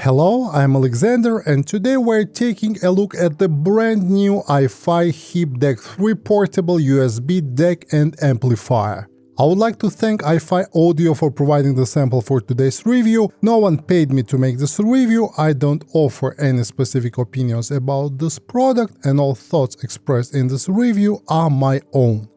Hello, I'm Alexander, and today we're taking a look at the brand new iFi hipdac 3 portable USB DAC and amplifier. I would like to thank iFi Audio for providing the sample for today's review. No one paid me to make this review, I don't offer any specific opinions about this product, and all thoughts expressed in this review are my own.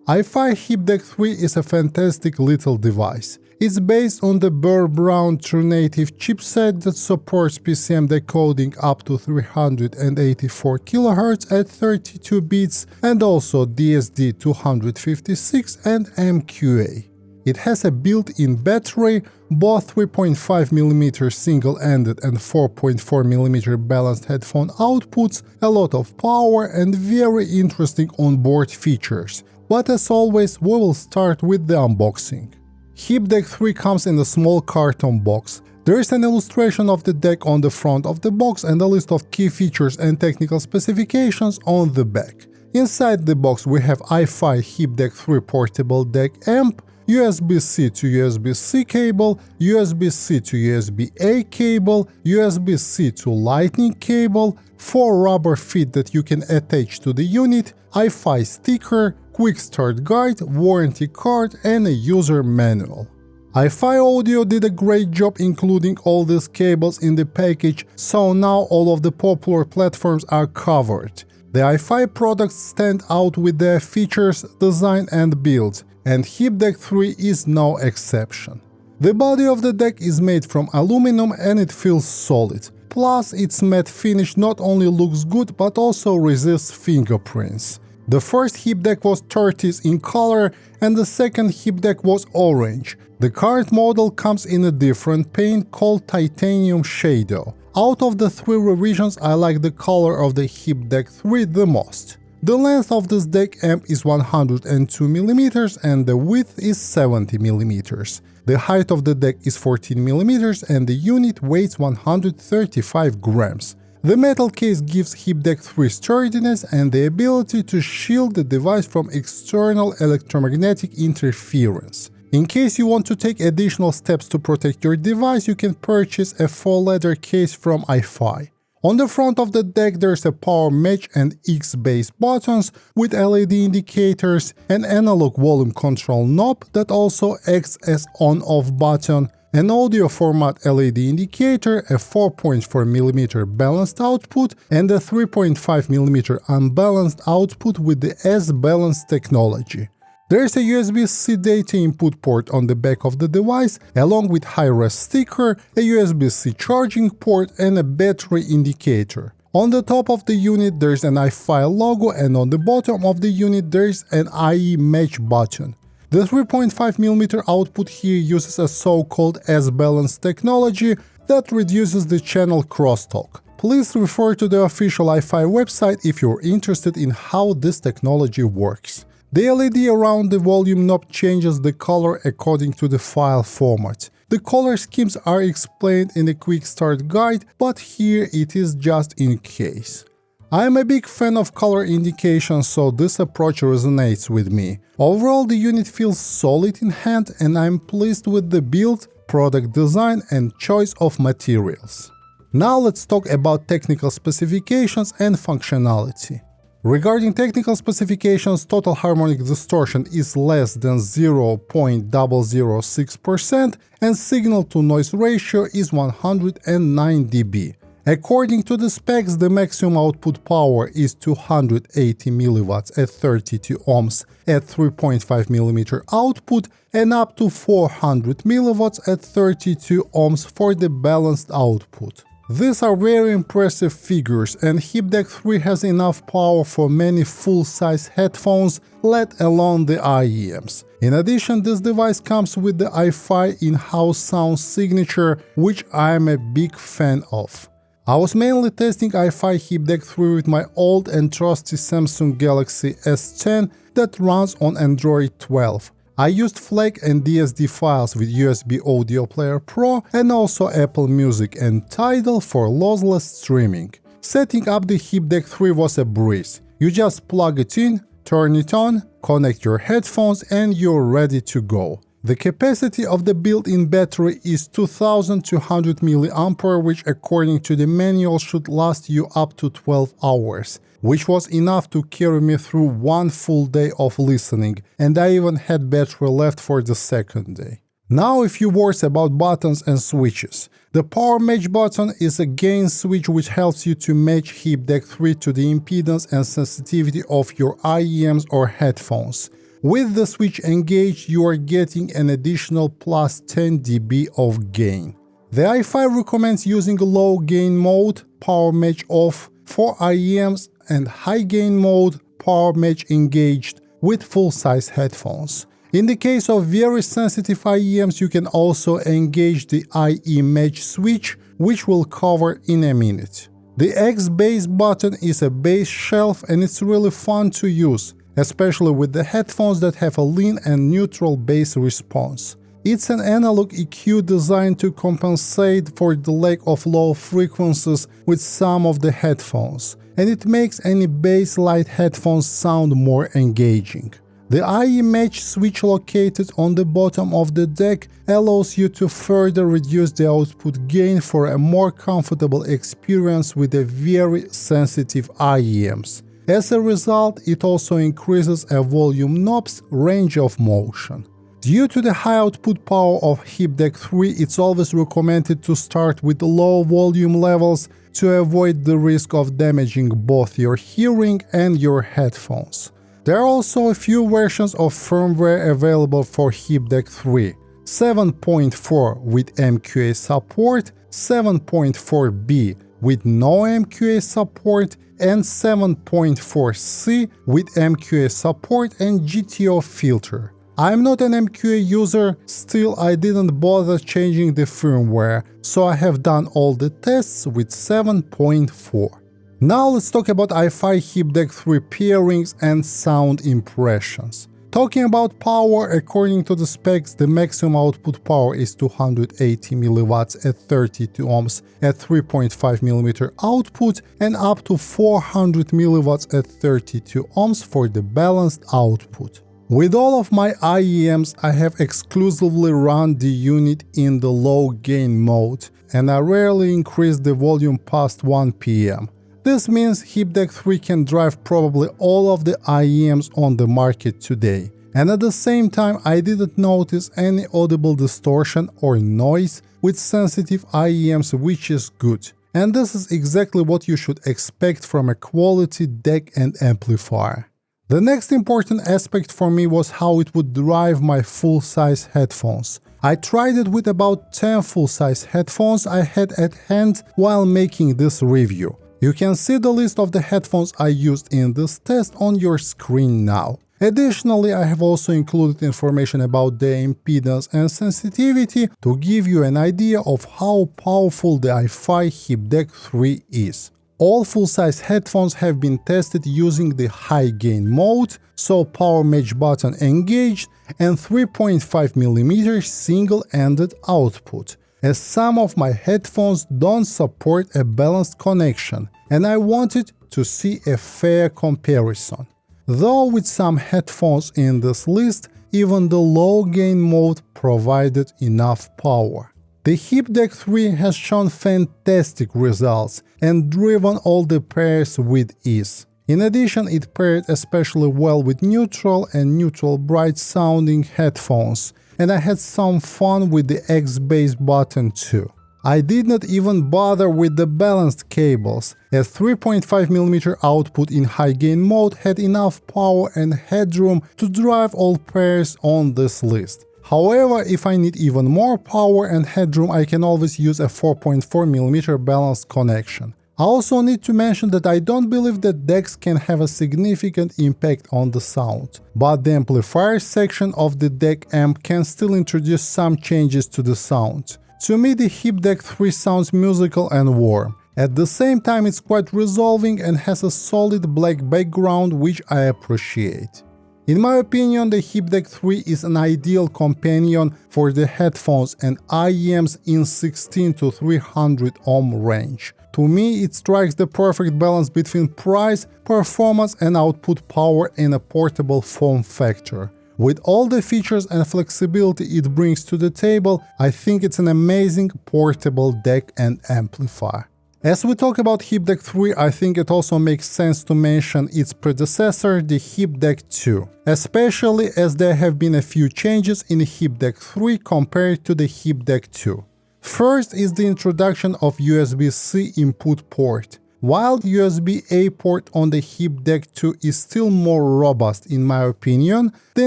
iFi hipdac 3 is a fantastic little device. It's based on the Burr Brown True Native chipset that supports PCM decoding up to 384 kHz at 32 bits and also DSD256 and MQA. It has a built-in battery, both 3.5mm single-ended and 4.4mm balanced headphone outputs, a lot of power and very interesting onboard features. But as always, we will start with the unboxing. hipdac 3 comes in a small carton box. There is an illustration of the DAC on the front of the box and a list of key features and technical specifications on the back. Inside the box we have iFi hipdac 3 portable DAC amp, USB-C to USB-C cable, USB-C to USB-A cable, USB-C to Lightning cable, 4 rubber feet that you can attach to the unit, iFi sticker, quick start guide, warranty card, and a user manual. iFi Audio did a great job including all these cables in the package, so now all of the popular platforms are covered. The iFi products stand out with their features, design and build, and hipdac 3 is no exception. The body of the DAC is made from aluminum and it feels solid. Plus, its matte finish not only looks good but also resists fingerprints. The first hipdac was turquoise in color and the second hipdac was orange. The current model comes in a different paint called Titanium Shadow. Out of the 3 revisions, I like the color of the hipdac 3 the most. The length of this DAC amp is 102mm and the width is 70mm. The height of the DAC is 14mm and the unit weighs 135 grams. The metal case gives hipdac 3 sturdiness and the ability to shield the device from external electromagnetic interference. In case you want to take additional steps to protect your device, you can purchase a faux leather case from iFi. On the front of the DAC there's a power match and X-base buttons with LED indicators, an analog volume control knob that also acts as on-off button, an audio format LED indicator, a 4.4mm balanced output, and a 3.5mm unbalanced output with the S-Balance technology. There is a USB-C data input port on the back of the device, along with high-res sticker, a USB-C charging port, and a battery indicator. On the top of the unit there is an iFi logo, and on the bottom of the unit there is an IE match button. The 3.5mm output here uses a so-called S-Balance technology that reduces the channel crosstalk. Please refer to the official iFi website if you're interested in how this technology works. The LED around the volume knob changes the color according to the file format. The color schemes are explained in the quick start guide, but here it is just in case. I am a big fan of color indication, so this approach resonates with me. Overall, the unit feels solid in hand and I'm pleased with the build, product design and choice of materials. Now let's talk about technical specifications and functionality. Regarding technical specifications, total harmonic distortion is less than 0.006% and signal-to-noise ratio is 109 dB. According to the specs, the maximum output power is 280 mW at 32 ohms at 3.5mm output and up to 400 mW at 32 ohms for the balanced output. These are very impressive figures, and hipdac 3 has enough power for many full-size headphones, let alone the IEMs. In addition, this device comes with the iFi in-house sound signature, which I am a big fan of. I was mainly testing iFi hipdac 3 with my old and trusty Samsung Galaxy S10 that runs on Android 12. I used FLAC and DSD files with USB Audio Player Pro and also Apple Music and Tidal for lossless streaming. Setting up the hipdac 3 was a breeze. You just plug it in, turn it on, connect your headphones and you're ready to go. The capacity of the built-in battery is 2200 mAh, which according to the manual should last you up to 12 hours, which was enough to carry me through one full day of listening, and I even had battery left for the second day. Now a few words about buttons and switches. The power match button is a gain switch which helps you to match hipdac 3 to the impedance and sensitivity of your IEMs or headphones. With the switch engaged, you are getting an additional plus 10 dB of gain. The iFi recommends using low gain mode, power match off, for IEMs, and high gain mode, power match engaged, with full-size headphones. In the case of very sensitive IEMs, you can also engage the IE match switch, which we'll cover in a minute. The X bass button is a bass shelf and it's really fun to use, especially with the headphones that have a lean and neutral bass response. It's an analog EQ designed to compensate for the lack of low frequencies with some of the headphones, and it makes any bass light headphones sound more engaging. The IE match switch located on the bottom of the deck allows you to further reduce the output gain for a more comfortable experience with the very sensitive IEMs. As a result, it also increases a volume knob's range of motion. Due to the high output power of hipdac 3, it's always recommended to start with low volume levels to avoid the risk of damaging both your hearing and your headphones. There are also a few versions of firmware available for hipdac 3, 7.4 with MQA support, 7.4b with no MQA support, and 7.4c with MQA support and GTO filter. I'm not an MQA user, still I didn't bother changing the firmware, so I have done all the tests with 7.4. Now let's talk about iFi hipdac 3 pairings and sound impressions. Talking about power, according to the specs, the maximum output power is 280 mW at 32 ohms at 3.5 mm output and up to 400 mW at 32 ohms for the balanced output. With all of my IEMs, I have exclusively run the unit in the low gain mode, and I rarely increase the volume past 1 PM. This means hipdac 3 can drive probably all of the IEMs on the market today. And at the same time, I didn't notice any audible distortion or noise with sensitive IEMs, which is good. And this is exactly what you should expect from a quality DAC and amplifier. The next important aspect for me was how it would drive my full-size headphones. I tried it with about 10 full-size headphones I had at hand while making this review. You can see the list of the headphones I used in this test on your screen now. Additionally, I have also included information about the impedance and sensitivity to give you an idea of how powerful the iFi hipdac 3 is. All full-size headphones have been tested using the high gain mode, so power match button engaged, and 3.5 mm single-ended output, as some of my headphones don't support a balanced connection, and I wanted to see a fair comparison. Though with some headphones in this list, even the low gain mode provided enough power. The hipdac 3 has shown fantastic results and driven all the pairs with ease. In addition, it paired especially well with neutral and neutral bright sounding headphones, and I had some fun with the X bass button too. I did not even bother with the balanced cables, as 3.5 mm output in high gain mode had enough power and headroom to drive all pairs on this list. However, if I need even more power and headroom, I can always use a 4.4 mm balanced connection. I also need to mention that I don't believe that DACs can have a significant impact on the sound, but the amplifier section of the DAC amp can still introduce some changes to the sound. To me, the hipdac 3 sounds musical and warm. At the same time, it's quite resolving and has a solid black background, which I appreciate. In my opinion, the hipdac 3 is an ideal companion for the headphones and IEMs in 16 to 300 ohm range. To me, it strikes the perfect balance between price, performance and output power in a portable form factor. With all the features and flexibility it brings to the table, I think it's an amazing portable DAC and amplifier. As we talk about hipdac 3, I think it also makes sense to mention its predecessor, the hipdac 2, especially as there have been a few changes in hipdac 3 compared to the hipdac 2. First is the introduction of USB-C input port. While USB-A port on the hipdac 2 is still more robust in my opinion, the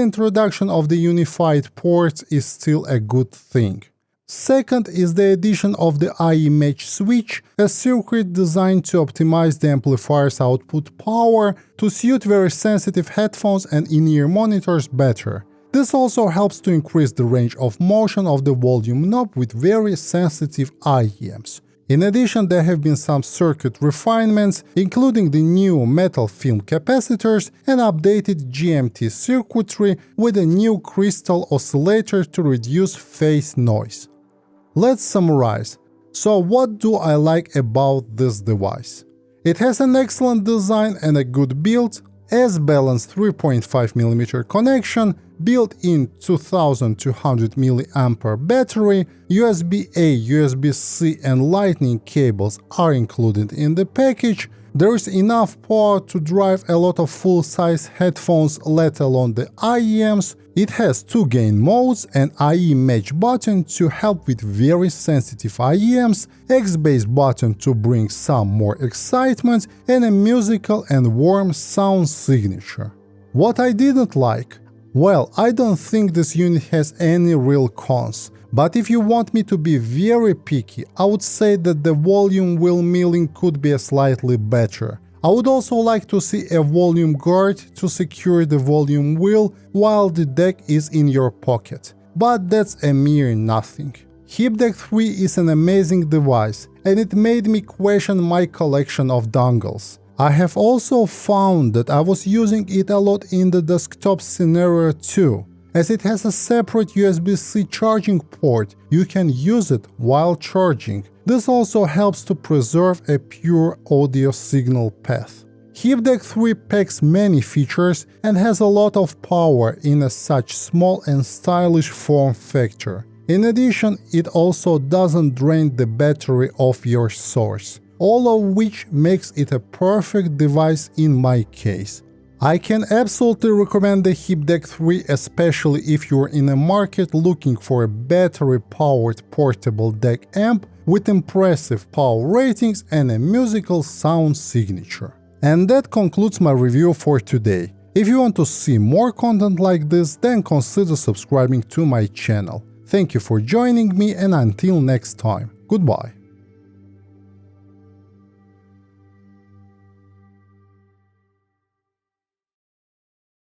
introduction of the unified ports is still a good thing. Second is the addition of the IE match switch, a circuit designed to optimize the amplifier's output power to suit very sensitive headphones and in-ear monitors better. This also helps to increase the range of motion of the volume knob with very sensitive IEMs. In addition, there have been some circuit refinements, including the new metal film capacitors and updated GMT circuitry with a new crystal oscillator to reduce phase noise. Let's summarize. So what do I like about this device? It has an excellent design and a good build, as balanced 3.5mm connection, built-in 2200 mAh battery, USB-A, USB-C and Lightning cables are included in the package. There is enough power to drive a lot of full-size headphones, let alone the IEMs. It has 2 gain modes, an IE match button to help with very sensitive IEMs, X-Bass button to bring some more excitement, and a musical and warm sound signature. What I didn't like? Well, I don't think this unit has any real cons. But if you want me to be very picky, I would say that the volume wheel milling could be slightly better. I would also like to see a volume guard to secure the volume wheel while the DAC is in your pocket. But that's a mere nothing. hipdac 3 is an amazing device, and it made me question my collection of dongles. I have also found that I was using it a lot in the desktop scenario too. As it has a separate USB-C charging port, you can use it while charging. This also helps to preserve a pure audio signal path. hipdac 3 packs many features and has a lot of power in a such small and stylish form factor. In addition, it also doesn't drain the battery of your source, all of which makes it a perfect device in my case. I can absolutely recommend the hipdac 3, especially if you're in a market looking for a battery-powered portable DAC amp with impressive power ratings and a musical sound signature. And that concludes my review for today. If you want to see more content like this, then consider subscribing to my channel. Thank you for joining me, and until next time, goodbye.